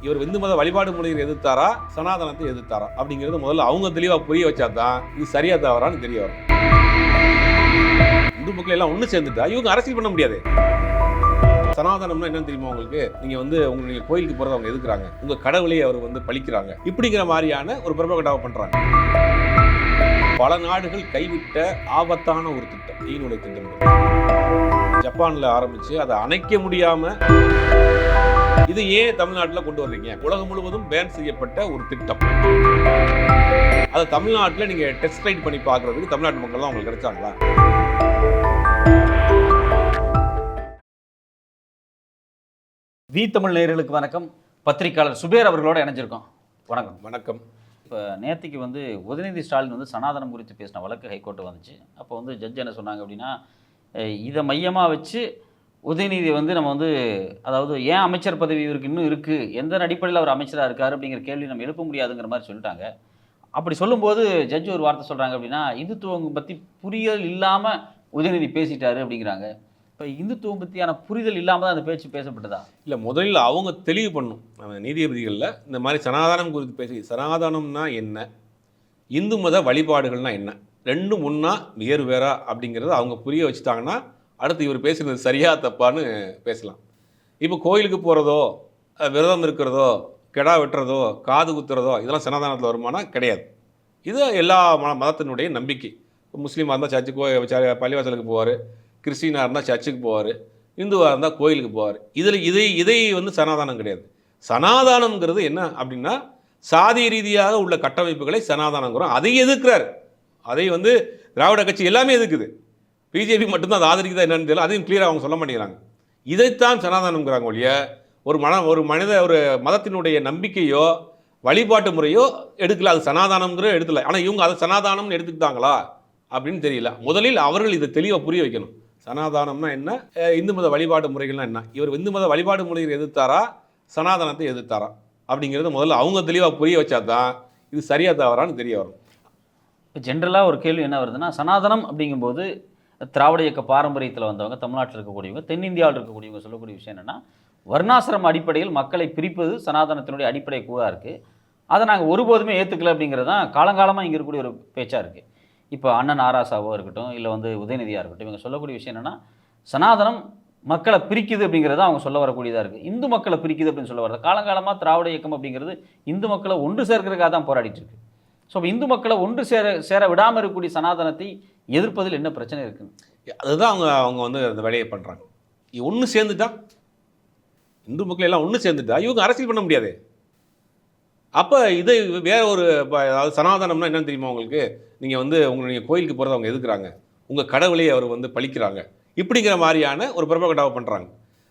இவர் இந்து மத வழிபாடு முறையை எதிர்த்தாரா சனாதனத்தை எதிர்த்தாரா அப்படிங்கிறது முதல்ல அவங்க தெளிவா புரிய வச்சாதான் இது சரியா தவறான்னு தெரிய வரும். இந்து மக்கள் எல்லாம் ஒண்ணு சேர்ந்துட்டா இவங்க அரசியல் பண்ண முடியாது. சனாதனம்னா என்னன்னு தெரியுமா உங்களுக்கு? நீங்க கோயிலுக்கு போறத அவங்க எதுக்குறாங்க, உங்க கடவுளையே அவர் பழிக்கிறாங்க, இப்படிங்கிற மாதிரியான ஒரு பிரபகடாவை பண்றாங்க. பல நாடுகள் கைவிட்ட ஆபத்தான ஒரு திட்டம் ஈனுடைய திட்டம். ஜப்பான்ல ஆரம்பிச்சு அதை அணைக்க முடியாம இது ஏன் தமிழ்நாட்டில் கொண்டு வர்றீங்க? உலகம் முழுவதும் பேன் செய்யப்பட்ட ஒரு திட்டம். அதை தமிழ்நாட்டில் நீங்க டெஸ்ட் ரைட் பண்ணி பார்க்கறதுக்கு தமிழ்நாட்டு மக்கள் தான் உங்களுக்கு கிடைச்சாங்களா? வி தமிழ் நேயர்களுக்கு வணக்கம். பத்திரிகையாளர் சுபேர் அவர்களோட இணைஞ்சிருக்கோம். வணக்கம். வணக்கம். இப்போ நேற்றுக்கு உதயநிதி ஸ்டாலின் சனாதனம் குறித்து பேசின வழக்கு ஹைகோர்ட்டு வந்துச்சு. அப்போ ஜட்ஜ் என்ன சொன்னாங்க அப்படின்னா, இதை மையமாக வச்சு உதயநிதி நம்ம அதாவது ஏன் அமைச்சர் பதவி இவருக்கு இன்னும் இருக்குது, எந்த அடிப்படையில் அவர் அமைச்சராக இருக்கார் அப்படிங்கிற கேள்வி நம்ம எழுப்ப முடியாதுங்கிற மாதிரி சொல்லிட்டாங்க. அப்படி சொல்லும்போது ஜட்ஜ் ஒரு வார்த்தை சொல்கிறாங்க அப்படின்னா, இந்துத்துவம் பற்றி புரியல் இல்லாமல் உதயநிதி பேசிட்டாரு அப்படிங்கிறாங்க. இப்போ இந்துத்துவம் பற்றியான புரிதல் இல்லாமல் தான் அந்த பேச்சு பேசப்பட்டதா? இல்லை, முதலில் அவங்க தெளிவு பண்ணும். நீதிபதிகளில் இந்த மாதிரி சனாதனம் குறித்து பேசி, சனாதனம்னா என்ன, இந்து மத வழிபாடுகள்னா என்ன, ரெண்டும் ஒன்றா வேறு வேறா அப்படிங்கிறத அவங்க புரிய வச்சுட்டாங்கன்னா அடுத்து இவர் பேசுகிறது சரியா தப்பான்னு பேசலாம். இப்போ கோயிலுக்கு போகிறதோ, விரதம் இருக்கிறதோ, கெடா வெட்டுறதோ, காது குத்துறதோ இதெல்லாம் சனாதனத்தில் வருமானா? கிடையாது. இது எல்லா மதத்தினுடைய நம்பிக்கை. முஸ்லீமாக இருந்தால் சர்ச்சுக்கு பள்ளிவாசலுக்கு போவார், கிறிஸ்டினாக இருந்தால் சர்ச்சுக்கு போவார், இந்துவாக இருந்தால் கோயிலுக்கு போவார். இதை சனாதானம் கிடையாது. சனாதானங்கிறது என்ன அப்படின்னா, சாதி ரீதியாக உள்ள கட்டமைப்புகளை சனாதானங்கிறோம். அதை எதிர்க்கிறார். அதை திராவிட கட்சி எல்லாமே எதிர்க்குது. பிஜேபி மட்டும்தான் அதை ஆதரிக்குதா என்னன்னு தெரியல. அதையும் கிளியராக அவங்க சொல்ல மாட்டேங்கிறாங்க. இதைத்தான் சனாதானம்ங்கிறாங்க ஒழிய ஒரு மதத்தினுடைய நம்பிக்கையோ வழிபாட்டு முறையோ எடுக்கல. அது சனாதானம்ங்கிற எடுக்கல. ஆனால் இவங்க அதை சனாதானம்னு எடுத்துக்கிட்டாங்களா அப்படின்னு தெரியல. முதலில் அவர்கள் இதை தெளிவாக புரிய வைக்கணும். சனாதானம்னா என்ன, இந்து மத வழிபாடு முறைகள்னா என்ன. இவர் இந்து மத வழிபாடு முறையை எதிர்த்தாரா சனாதனத்தை எதிர்த்தாரா அப்படிங்கிறத முதல்ல அவங்க தெளிவாக புரிய வச்சா தான் இது சரியா தவறான்னு தெரிய வரும். இப்போ ஜென்ரலாக ஒரு கேள்வி என்ன வருதுன்னா, சனாதனம் அப்படிங்கும்போது திராவிட இயக்க பாரம்பரியத்தில் வந்தவங்க, தமிழ்நாட்டில் இருக்கக்கூடியவங்க, தென்னிந்தியாவில் இருக்கக்கூடியவங்க சொல்லக்கூடிய விஷயம் என்னென்னா, வர்ணாசிரம அடிப்படையில் மக்களை பிரிப்பது சனாதனத்தினுடைய அடிப்படை கூறாக இருக்குது. அதை நாங்கள் ஒருபோதுமே ஏற்றுக்கல அப்படிங்கிறது தான் காலங்காலமாக இங்கே இருக்கக்கூடிய ஒரு பேச்சாக இருக்குது. இப்போ அண்ணன் ஆராசாவோ இருக்கட்டும், இல்லை உதயநிதியாக இருக்கட்டும், இவங்க சொல்லக்கூடிய விஷயம் என்னென்னா, சனாதனம் மக்களை பிரிக்குது அப்படிங்கிறத அவங்க சொல்ல வரக்கூடியதாக இருக்குது. இந்து மக்களை பிரிக்குது அப்படின்னு சொல்ல வரது. காலங்காலமாக திராவிட இயக்கம் அப்படிங்கிறது இந்து மக்களை ஒன்று சேர்க்கிறதுக்காக தான் போராடிட்டு இருக்கு. ஸோ இந்து மக்களை ஒன்று சேர விடாமல் இருக்கக்கூடிய சனாதனத்தை எதிர்ப்பதில் என்ன பிரச்சனை இருக்குன்னு அதுதான் அவங்க அந்த வேலையை பண்ணுறாங்க. ஒன்று சேர்ந்துட்டா, இந்து மக்கள் எல்லாம் ஒன்று சேர்ந்துட்டா இவங்க அரசியல் பண்ண முடியாது. அப்போ இதை வேற ஒரு, அதாவது சனாதனம்னா என்னன்னு தெரியுமா உங்களுக்கு? நீங்கள் கோயிலுக்கு போகிறத அவங்க எதுக்குறாங்க, உங்கள் கடவுளையே அவர் பழிக்கிறாங்க, இப்படிங்கிற மாதிரியான ஒரு பிரபகடாவை பண்ணுறாங்க.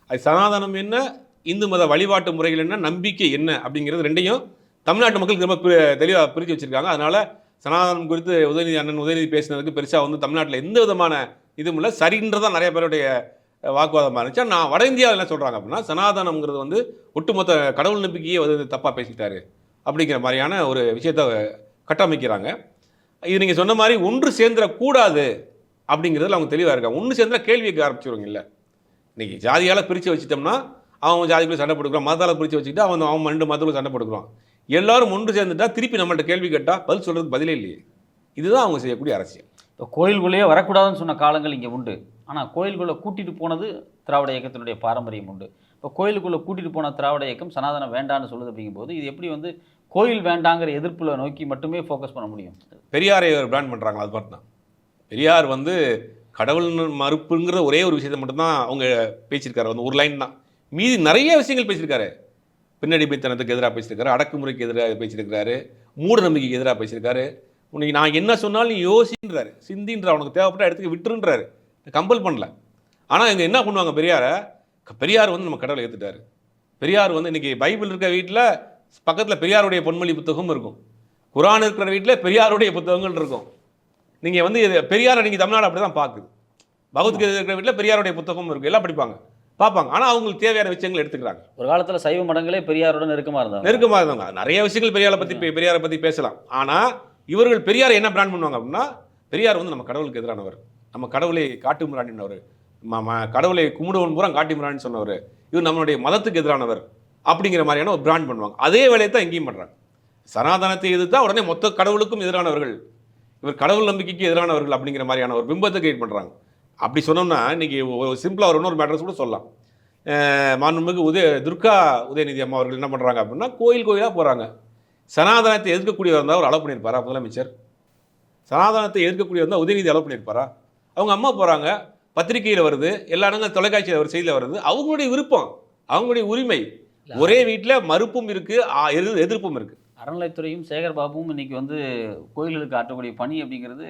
அது சனாதனம் என்ன, இந்து மத வழிபாட்டு முறைகள் என்ன, நம்பிக்கை என்ன அப்படிங்கிறது ரெண்டையும் தமிழ்நாட்டு மக்களுக்கு ரொம்ப தெளிவாக பிரித்து வச்சுருக்காங்க. அதனால் சனாதனம் குறித்து உதயநிதி பேசினதுக்கு பெருசாக தமிழ்நாட்டில் எந்த விதமான இதுவும் இல்லை. சரின்றதான் நிறைய பேருடைய வாக்குவாதமாக இருந்துச்சு. நான் வட இந்தியாவில் என்ன சொல்கிறாங்க அப்படின்னா, சனாதனம்ங்கிறது ஒட்டுமொத்த கடவுள் நம்பிக்கையே தப்பாக பேசிட்டாரு அப்படிங்கிற மாதிரியான ஒரு விஷயத்தை கட்டமைக்கிறாங்க. இது நீங்கள் சொன்ன மாதிரி ஒன்று சேர்ந்துடக்கூடாது அப்படிங்கிறதுல அவங்க தெளிவாக இருக்காங்க. ஒன்று சேர்ந்துட கேள்வி கேட்க ஆரம்பிச்சிருவாங்க. இல்லை, இன்றைக்கி ஜாதியால் பிரித்து வச்சுட்டோம்னா அவன் ஜாதிக்குள்ளே சண்டை போட்டுக்கிறான், மதத்தால் பிரித்து வச்சுக்கிட்டு அவன் 2 மதத்துக்குள்ள சண்டை போட்டுக்கிறான். எல்லாரும் ஒன்று சேர்ந்துட்டா திருப்பி நம்மள்ட்ட கேள்வி கேட்டால் பதில் சொல்கிறதுக்கு பதிலே இல்லையே. இதுதான் அவங்க செய்யக்கூடிய அரசியல். இப்போ கோயிலுக்குள்ளேயே வரக்கூடாதுன்னு சொன்ன காலங்கள் இங்கே உண்டு. ஆனால் கோயிலுக்குள்ளே கூட்டிகிட்டு போனது திராவிட இயக்கத்தினுடைய பாரம்பரியம் உண்டு. இப்போ கோயிலுக்குள்ளே கூட்டிகிட்டு போன திராவிட இயக்கம் சனாதனம் வேண்டான்னு சொல்லுது. அப்படிங்கும்போது இது எப்படி கோயில் வேண்டாங்கிற எதிர்ப்பில் நோக்கி மட்டுமே ஃபோக்கஸ் பண்ண முடியும்? பெரியாரை பிராண்ட் பண்ணுறாங்க. அது பார்த்து தான் பெரியார் கடவுள் மறுப்புங்கிற ஒரே ஒரு விஷயத்தை மட்டும்தான் அவங்க பேசியிருக்காரு. ஒரு லைன் தான். மீதி நிறைய விஷயங்கள் பேசியிருக்காரு. பின்னடிமைத்தனத்துக்கு எதிராக பேசியிருக்காரு, அடக்குமுறைக்கு எதிராக பேசியிருக்கிறாரு, மூட நம்பிக்கைக்கு எதிராக பேசியிருக்காரு. உனக்கு நான் என்ன சொன்னாலும் நீ யோசின்றாரு, சிந்தின்ற, அவனுக்கு தேவைப்பட்ட இடத்துக்கு விட்டுருன்றாரு, கம்பல் பண்ணல. ஆனால் இங்கே என்ன பண்ணுவாங்க, பெரியார் நம்ம கடவுளை ஏற்றுட்டாரு. பெரியார் இன்றைக்கி பைபிள் இருக்கிற வீட்டில் பக்கத்தில் பெரியாருடைய பொன்மொழி புத்தகம் இருக்கும், குரான் இருக்கிற வீட்டில் பெரியாருடைய புத்தகங்கள் இருக்கும். நீங்கள் பெரியாரை நீங்கள் தமிழ்நாடு அப்படி தான் பார்க்குது. பகவத்கீதை இருக்கிற வீட்டில் பெரியாருடைய புத்தகம் இருக்கும், எல்லாம் படிப்பாங்க, பார்ப்பாங்க. ஆனால் அவங்களுக்கு தேவையான விஷயங்கள் எடுத்துக்கிறாங்க. ஒரு காலத்தில் சைவ மடங்களே பெரியாரோட நெருக்கமாக இருந்தாங்க. நிறைய விஷயங்கள் பெரியாரை பற்றி பேசலாம். ஆனால் இவர்கள் பெரியாரை என்ன பிராண்ட் பண்ணுவாங்க அப்படின்னா, பெரியார் நம்ம கடவுளுக்கு எதிரானவர், நம்ம கடவுளை காட்டு மிராண்டினவர், கடவுளை கும்பிடுவன் பூரா காட்டி மிராண்டின்னு சொன்னவர், இவர் நம்மளுடைய மதத்துக்கு எதிரானவர் அப்படிங்கிற மாதிரியான ஒரு பிராண்ட் பண்ணுவாங்க. அதே வேலையை தான் எங்கேயும் பண்ணுறாங்க. சனாதனத்தை எதிர்த்தா உடனே மொத்த கடவுளுக்கும் எதிரானவர்கள், இவர் கடவுள் நம்பிக்கைக்கு எதிரானவர்கள் அப்படிங்கிற மாதிரியான ஒரு பிம்பத்தை கிரியேட் பண்ணுறாங்க. அப்படி சொன்னோம்னா இன்றைக்கி ஒரு சிம்பிளாக ஒரு இன்னொரு மேட்டர்ஸ் கூட சொல்லலாம். மாண்புமிகு துர்கா உதயநிதி அம்மா அவர்கள் என்ன பண்ணுறாங்க அப்படின்னா, கோயிலாக போகிறாங்க. சனாதனத்தை எதிர்க்கக்கூடியவர் இருந்தால் அவர் அலோவ் பண்ணியிருப்பாரா முதலமைச்சர்? சனாதனத்தை எதிர்க்கக்கூடியவர் இருந்தால் உதயநிதி அலோவ் பண்ணியிருப்பாரா? அவங்க அம்மா போகிறாங்க, பத்திரிகையில் வருது, எல்லா இடங்களும் தொலைக்காட்சியில் ஒரு செய்தியில் வருது. அவங்களுடைய விருப்பம், அவங்களுடைய உரிமை. ஒரே வீட்டில் மறுப்பும் இருக்குது, எதிர்ப்பும் இருக்குது. அறநிலைத்துறையும் சேகர் பாபுவும் இன்னைக்கு வந்து கோயில்களுக்கு ஆற்றக்கூடிய பணி அப்படிங்கிறது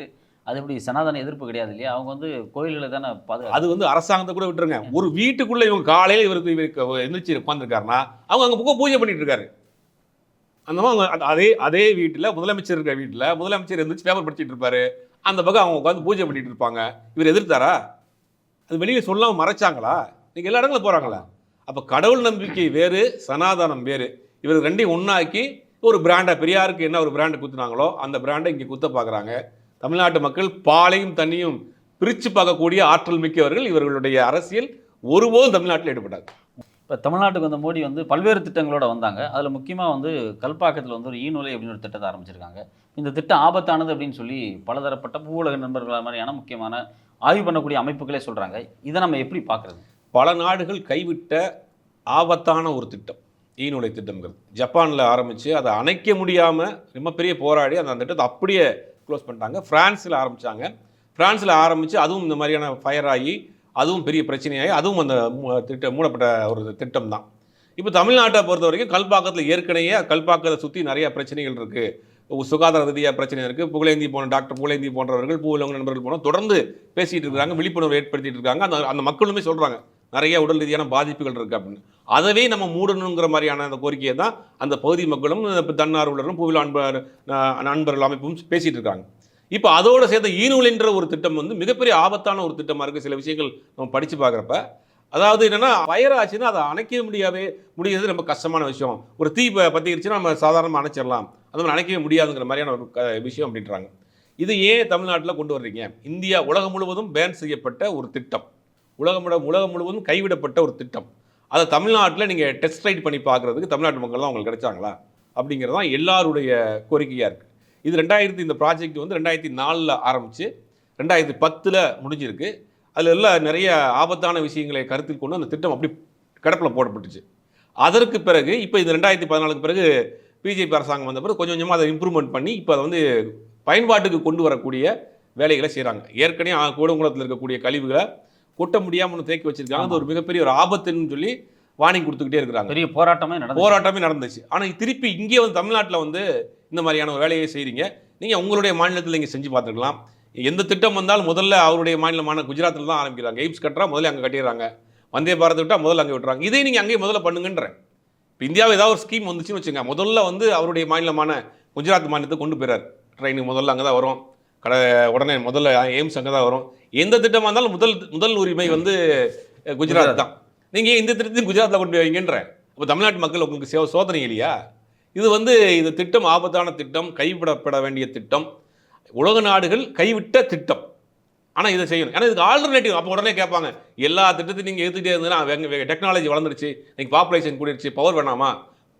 அது எப்படி சனாதன எதிர்ப்பு கிடையாது இல்லையா? அவங்க வந்து கோயில்களை தானே பாதுகாப்பு. அது வந்து அரசாங்கத்தை கூட விட்டுருங்க. ஒரு வீட்டுக்குள்ளே இவங்க காலையில் இவருக்கு எந்திரிச்சு உட்காந்துருக்காருன்னா அவங்க அங்கே பூஜை பண்ணிட்டு இருக்காரு. அந்த மாதிரி அதே வீட்டில் முதலமைச்சர் இருக்கிற வீட்டில் முதலமைச்சர் எந்திரிச்சு பேப்பர் படிச்சுட்டு இருப்பாரு. அந்த பக்கம் அவங்க உட்காந்து பூஜை பண்ணிட்டு இருப்பாங்க. இவர் எதிர்த்தாரா? அது வெளியே சொல்லாமல் மறைச்சாங்களா? நீங்கள் எல்லா இடங்களும் போகிறாங்களா? அப்போ கடவுள் நம்பிக்கை வேறு, சனாதனம் வேறு. இவர் ரெண்டையும் ஒன்றாக்கி ஒரு பிராண்டை, பெரியாருக்கு என்ன ஒரு பிராண்டை குத்துனாங்களோ அந்த பிராண்டை இங்கே குத்த பார்க்குறாங்க. தமிழ்நாட்டு மக்கள் பாலையும் தண்ணியும் பிரித்து பார்க்கக்கூடிய ஆற்றல் மிக்கவர்கள். இவர்களுடைய அரசியல் ஒருபோதும் தமிழ்நாட்டில் ஈடுபடாது. இப்போ தமிழ்நாட்டுக்கு வந்த மோடி வந்து பல்வேறு திட்டங்களோட வந்தாங்க. அதில் முக்கியமாக வந்து கல்பாக்கத்தில் வந்து ஒரு ஈநூலை அப்படின்னு ஒரு திட்டத்தை ஆரம்பிச்சிருக்காங்க. இந்த திட்டம் ஆபத்தானது அப்படின்னு சொல்லி பலதரப்பட்ட பூவுலக நண்பர்கள் மாதிரியான முக்கியமான ஆய்வு பண்ணக்கூடிய அமைப்புகளே சொல்கிறாங்க. இதை நம்ம எப்படி பார்க்குறது? பல நாடுகள் கைவிட்ட ஆபத்தான ஒரு திட்டம் ஈநூலை திட்டம்ங்கிறது. ஜப்பானில் ஆரம்பித்து அதை அணைக்க முடியாமல் ரொம்ப பெரிய போராடி அந்த திட்டத்தை அப்படியே க்ளோஸ் பண்ணிட்டாங்க. ஃப்ரான்ஸில் ஆரம்பித்தாங்க. ஃப்ரான்ஸில் ஆரம்பித்து அதுவும் இந்த மாதிரியான ஃபயர் ஆகி அதுவும் பெரிய பிரச்சனையாகி அதுவும் அந்த மூடப்பட்ட ஒரு திட்டம் தான். இப்போ தமிழ்நாட்டை பொறுத்த வரைக்கும் கல்பாக்கத்தில் ஏற்கனவே கல்பாக்கத்தை சுற்றி நிறையா பிரச்சனைகள் இருக்குது. சுகாதார ரீதியாக பிரச்சனை இருக்குது. புகழேந்தி டாக்டர் புகழேந்தி போன்றவர்கள் பூவுலக நண்பர்கள் போனால் தொடர்ந்து பேசிகிட்டு இருக்காங்க, விழிப்புணர்வு ஏற்படுத்திட்டு இருக்காங்க. அந்த மக்களுமே சொல்கிறாங்க நிறைய உடல் ரீதியான பாதிப்புகள் இருக்குது அப்படின்னு. அதவே நம்ம மூடணுங்கிற மாதிரியான அந்த கோரிக்கையை தான் அந்த பகுதி மக்களும் தன்னார்வலரும் பூவில நண்பர்கள் அமைப்பும் பேசிகிட்டு இருக்காங்க. இப்போ அதோடு சேர்ந்த ஈநூல்ன்ற ஒரு திட்டம் வந்து மிகப்பெரிய ஆபத்தான ஒரு திட்டமாக இருக்குது. சில விஷயங்கள் நம்ம படித்து பார்க்குறப்ப அதாவது என்னென்னா ஃபயர் ஆச்சுன்னா அதை அணைக்க முடியாது ரொம்ப கஷ்டமான விஷயம். ஒரு தீ பற்றிருச்சுன்னா நம்ம சாதாரணமாக அணைச்சிடலாம், அது மாதிரி அணைக்கவே முடியாதுங்கிற மாதிரியான ஒரு விஷயம் அப்படின்றாங்க. இது ஏன் தமிழ்நாட்டில் கொண்டு வர்றீங்க? இந்தியா உலகம் முழுவதும் பேன் செய்யப்பட்ட ஒரு திட்டம், உலகம் முழுவதும் கைவிடப்பட்ட ஒரு திட்டம். அதை தமிழ்நாட்டில் நீங்கள் டெஸ்ட் ரைட் பண்ணி பார்க்குறதுக்கு தமிழ்நாட்டு மக்கள் தான் உங்களுக்கு கிடைச்சாங்களா அப்படிங்கிறது தான் எல்லாருடைய கோரிக்கையாக இருக்குது. இது இந்த ப்ராஜெக்ட் வந்து 2004 ஆரம்பித்து 2010 முடிஞ்சிருக்கு. அதில் எல்லாம் நிறைய ஆபத்தான விஷயங்களை கருத்தில் கொண்டு அந்த திட்டம் அப்படி கிடப்பில் போடப்பட்டுச்சு. அதற்கு பிறகு இப்போ இந்த 2014 பிறகு பிஜேபி அரசாங்கம் வந்த பிறகு கொஞ்சம் கொஞ்சமாக அதை இம்ப்ரூவ்மெண்ட் பண்ணி இப்போ அதை வந்து பயன்பாட்டுக்கு கொண்டு வரக்கூடிய வேலைகளை செய்கிறாங்க. ஏற்கனவே கூடங்குளத்தில் இருக்கக்கூடிய கழிவுகளை கொட்ட முடியாமல் தேக்கி வச்சிருக்காங்க. அது ஒரு மிகப்பெரிய ஒரு ஆபத்துன்னு சொல்லி வார்னிங் கொடுத்துக்கிட்டே இருக்கிறாங்க. பெரிய போராட்டமே நடந்துச்சு. ஆனால் திருப்பி இங்கே வந்து தமிழ்நாட்டில் வந்து இந்த மாதிரியான ஒரு வேலையை செய்கிறீங்க. நீங்கள் உங்களுடைய மாநிலத்தில் நீங்கள் செஞ்சு பார்த்துருக்கலாம். எந்த திட்டம் வந்தாலும் முதல்ல அவருடைய மாநிலமான குஜராத்தில் தான் ஆரம்பிக்கிறாங்க. எய்ம்ஸ் கட்டுறா முதல்ல அங்கே கட்டிடுறாங்க. வந்தே பாரத் விட்டால் முதல்ல அங்கே விட்டுறாங்க. இதே நீங்கள் அங்கேயே முதல்ல பண்ணுங்கன்றேன். இப்போ இந்தியாவில் ஏதாவது ஒரு ஸ்கீம் வந்துச்சுன்னு வச்சுங்க, முதல்ல வந்து அவருடைய மாநிலமான குஜராத் மாநிலத்தை கொண்டு போயிறார். ட்ரெயினுக்கு முதல்ல அங்கே தான் வரும், உடனே முதல்ல எய்ம்ஸ் அங்கே தான் வரும். எந்த திட்டமாக இருந்தாலும் முதல் உரிமை வந்து குஜராத் தான். நீங்கள் இந்த திட்டத்தையும் குஜராத்தில் கொண்டு வைங்கன்ற. இப்போ தமிழ்நாட்டு மக்கள் உங்களுக்கு சோதனை இல்லையா? இது திட்டம் ஆபத்தான திட்டம், கைவிடப்பட வேண்டிய திட்டம், உலக நாடுகள் கைவிட்ட திட்டம். ஆனால் இதை செய்யணும். ஏன்னா இதுக்கு ஆல்டர்னேட்டிவ். அப்போ உடனே கேட்பாங்க, எல்லா திட்டத்தையும் நீங்கள் எடுத்துகிட்டே இருந்ததுன்னா டெக்னாலஜி வளர்ந்துருச்சு, இன்னைக்கு பாப்புலேஷன் கூடிருச்சு, பவர் வேணாமா?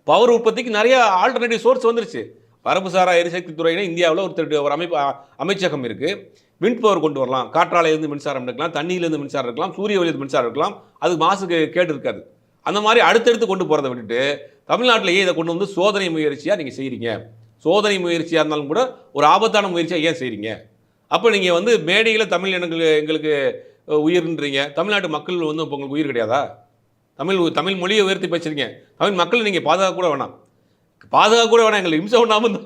பவர் உற்பத்திக்கு நிறைய ஆல்டர்னேட்டிவ் சோர்ஸ் வந்துருச்சு. மரபுசாரா எரிசக்தி துறையினா இந்தியாவில் ஒரு அமைச்சகம் இருக்குது. விண்ட் பவர் கொண்டு வரலாம், காற்றாலையிலேருந்து மின்சாரம் எடுக்கலாம், தண்ணியிலேருந்து மின்சாரம் இருக்கலாம், சூரிய ஒளியிலிருந்து மின்சாரம் இருக்கலாம். அதுக்கு மாசுக்கு கேடு இருக்காது. அந்த மாதிரி அடுத்தடுத்து கொண்டு போகிறத விட்டுட்டு தமிழ்நாட்டிலேயே இதை கொண்டு வந்து சோதனை முயற்சியாக நீங்கள் செய்கிறீங்க. சோதனை முயற்சியாக இருந்தாலும் கூட ஒரு ஆபத்தான முயற்சியாக ஏன் செய்கிறீங்க? அப்போ நீங்கள் வந்து மேடையில் தமிழ் எங்களுக்கு உயிர்ன்றீங்க. தமிழ்நாட்டு மக்கள் வந்து இப்போ உங்களுக்கு உயிர் கிடையாதா? தமிழ் மொழியை உயர்த்தி பேசுறீங்க. தமிழ் மக்களை நீங்கள் பாதுகாக்க கூட வேணாம், எங்களுக்கு இம்சை ஒன்றாமல்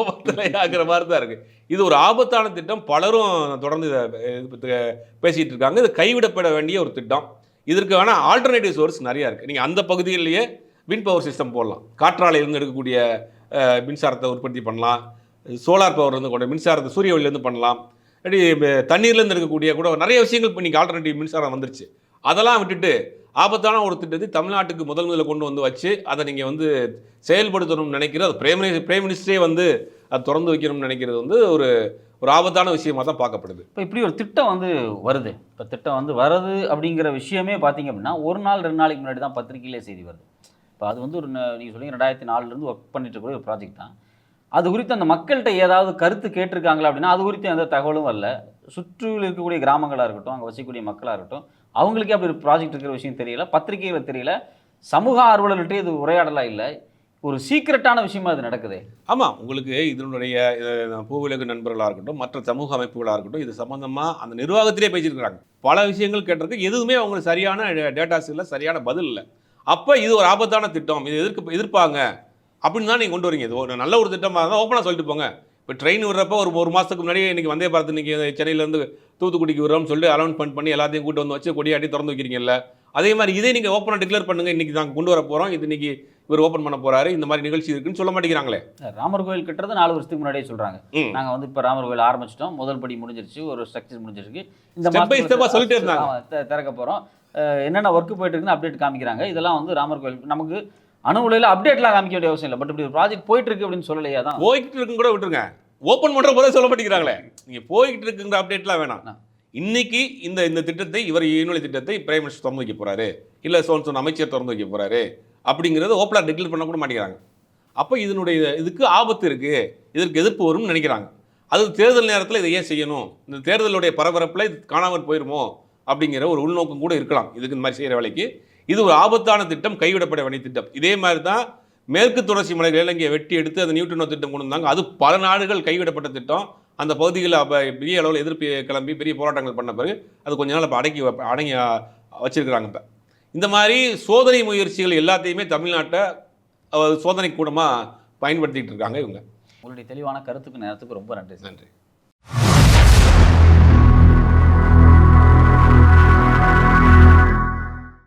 ஆகிற மாதிரி தான் இருக்குது. இது ஒரு ஆபத்தான திட்டம். பலரும் தொடர்ந்து இதை பேசிகிட்டு இருக்காங்க. இது கைவிடப்பட வேண்டிய ஒரு திட்டம். இதற்கு வேணால் ஆல்டர்னேட்டிவ் சோர்ஸ் நிறையா இருக்குது. நீங்கள் அந்த பகுதியிலேயே விண்ட் பவர் சிஸ்டம் போடலாம், காற்றாலையிலேருந்து எடுக்கக்கூடிய மின்சாரத்தை உற்பத்தி பண்ணலாம், சோலார் பவர்லேருந்து கொண்ட மின்சாரத்தை சூரிய ஒளியிலேருந்து பண்ணலாம், அப்படி தண்ணீர்லேருந்து எடுக்கக்கூடிய கூட நிறைய விஷயங்கள் இப்போ நீங்கள் ஆல்டர்னேட்டிவ் மின்சாரம் வந்துருச்சு. அதெல்லாம் விட்டுட்டு ஆபத்தான ஒரு திட்டத்தை தமிழ்நாட்டுக்கு முதல்ல கொண்டு வந்து வச்சு அதை நீங்கள் வந்து செயல்படுத்தணும்னு நினைக்கிறது, அது பிரைம் மினிஸ்டரே வந்து அதை திறந்து வைக்கணும்னு நினைக்கிறது வந்து ஒரு ஆபத்தான விஷயமாக தான் பார்க்கப்படுது. இப்போ இப்படி ஒரு திட்டம் வந்து வருது. இப்போ திட்டம் வந்து வருது அப்படிங்கிற விஷயமே பார்த்தீங்க அப்படின்னா 1 நாள் 2 நாளைக்கு முன்னாடி தான் பத்திரிகையிலே செய்தி வருது. இப்போ அது வந்து ஒரு நீங்கள் சொல்லுங்க 2004 ஒர்க் பண்ணிட்டு இருக்கக்கூடிய ஒரு ப்ராஜெக்ட் தான். அது குறித்து அந்த மக்கள்கிட்ட ஏதாவது கருத்து கேட்டிருக்காங்களா அப்படின்னா அது குறித்து எந்த தகவலும் வரல. சுற்றில் இருக்கக்கூடிய கிராமங்களாக இருக்கட்டும், அங்கே வசிக்கக்கூடிய மக்களாக இருக்கட்டும், அவங்களுக்கே அப்படி ஒரு ப்ராஜெக்ட் இருக்கிற விஷயம் தெரியல, பத்திரிகையில் தெரியல, சமூக ஆர்வலர்கள்ட்டே இது உரையாடலாம் இல்லை. ஒரு சீக்ரெட்டான விஷயமா அது நடக்குது. ஆமாம், உங்களுக்கு இதனுடைய பூவிலகு நண்பர்களாக இருக்கட்டும், மற்ற சமூக அமைப்புகளாக இருக்கட்டும், இது சம்மந்தமாக அந்த நிர்வாகத்திலே பேசியிருக்கிறாங்க. பல விஷயங்கள் கேட்டிருக்கு, எதுவுமே அவங்களுக்கு சரியான டேட்டாஸ் இல்லை, சரியான பதில் இல்லை. அப்போ இது ஒரு ஆபத்தான திட்டம், இது எதிர்ப்பாங்க அப்படின்னு தான் நீங்கள் கொண்டு வரீங்க. இது ஒரு நல்ல ஒரு திட்டமாக இருந்தால் ஓப்பனாக சொல்லிட்டு போங்க. இப்போ ட்ரெயின் விடுறப்போ ஒரு மாதத்துக்கு முன்னாடி இன்றைக்கி வந்தே பாரத் இன்றைக்கி சென்னையிலேருந்து தூத்துக்குடிக்கு விடுறோம்னு சொல்லிட்டு அனௌன்ஸ்மெண்ட் பண்ணி எல்லாத்தையும் கூட்டு வந்து வச்சு கொடியாட்டி திறந்து வைக்கிறீங்கல்ல. அதே மாதிரி இதே நீங்கள் ஓப்பனாக டிக்ளேர் பண்ணுங்கள், இன்றைக்கி நாங்கள் கொண்டு வர போகிறோம், இது இன்றைக்கி இவர் ஓப்பன் பண்ண போகிறாரு, இந்த மாதிரி நிகழ்ச்சி இருக்குன்னு சொல்ல மாட்டேங்கிறாங்களே. ராமர் கோயில் கட்டுறது 4 வருஷத்துக்கு முன்னாடியே சொல்கிறாங்க. நாங்கள் வந்து இப்போ ராமர் கோயில் ஆரம்பிச்சிட்டோம், முதல் படி முடிஞ்சிருச்சு, ஒரு ஸ்ட்ரக்சர் முடிஞ்சிருக்கு, இந்த ஸ்டெப்பாக சொல்லிட்டே இருந்தாங்க திறக்க போகிறோம், என்னென்ன ஒர்க்கு போயிட்டு இருக்குன்னு அப்டேட் காமிக்கிறாங்க. இதெல்லாம் வந்து ராமர் கோயில் நமக்கு அணுகுலையில் அப்டேட்லாம் காமிக்க வேண்டிய அவசியம் இல்லை. பட் இப்படி ஒரு ப்ராஜெக்ட் போயிட்டு இருக்கு அப்படின்னு சொல்லலையா? தான் போய்கிட்டு இருக்குன்னு கூட விட்டுருங்க, ஓப்பன் பண்ணுற போதே சொல்ல மாட்டேங்கிறாங்களே. நீங்கள் போய்கிட்டு இருக்குங்கிற அப்டேட்லாம் வேணாம். இன்னைக்கு இந்த திட்டத்தை இவர் யூனிவர்சிட்டி திட்டத்தை பிரைம் மினிஸ்டர் திறந்து வைக்க போகிறாரு, இல்லை சொன்ன அமைச்சர் திறந்து வைக்க போகிறாரு அப்படிங்கிறது ஓப்பனாக டிக்ளேர் பண்ண கூட மாட்டேங்கிறாங்க. அப்போ இதுக்கு ஆபத்து இருக்குது, இதற்கு எதிர்ப்பு வரும்னு நினைக்கிறாங்க. அது தேர்தல் நேரத்தில் இதை ஏன் செய்யணும், இந்த தேர்தலுடைய பரபரப்பில் இது காணாமல் போயிருமோ அப்படிங்கிற ஒரு உள்நோக்கம் கூட இருக்கலாம் இதுக்கு. இந்த மாதிரி செய்கிற வேலைக்கு இது ஒரு ஆபத்தான திட்டம், கைவிடப்பட வேண்டிய திட்டம். இதே மாதிரி தான் மேற்கு தொடர்ச்சி மலைகள் இலங்கையை வெட்டி எடுத்து அந்த நியூட்ரினோ திட்டம் கொண்டு வந்தாங்க. அது பல நாடுகள் கைவிடப்பட்ட திட்டம். அந்த பகுதிகளில் பெரிய அளவில் எதிர்ப்பு கிளம்பி பெரிய போராட்டங்கள் பண்ண பிறகு அது கொஞ்ச நாள் இப்போ அடங்கி வச்சிருக்கிறாங்க. இப்போ இந்த மாதிரி சோதனை முயற்சிகள் எல்லாத்தையுமே தமிழ்நாட்டை சோதனை கூடமாக பயன்படுத்திகிட்டு இருக்காங்க இவங்க. உங்களுடைய தெளிவான கருத்துக்கு நேரத்துக்கு ரொம்ப நன்றி. நன்றி.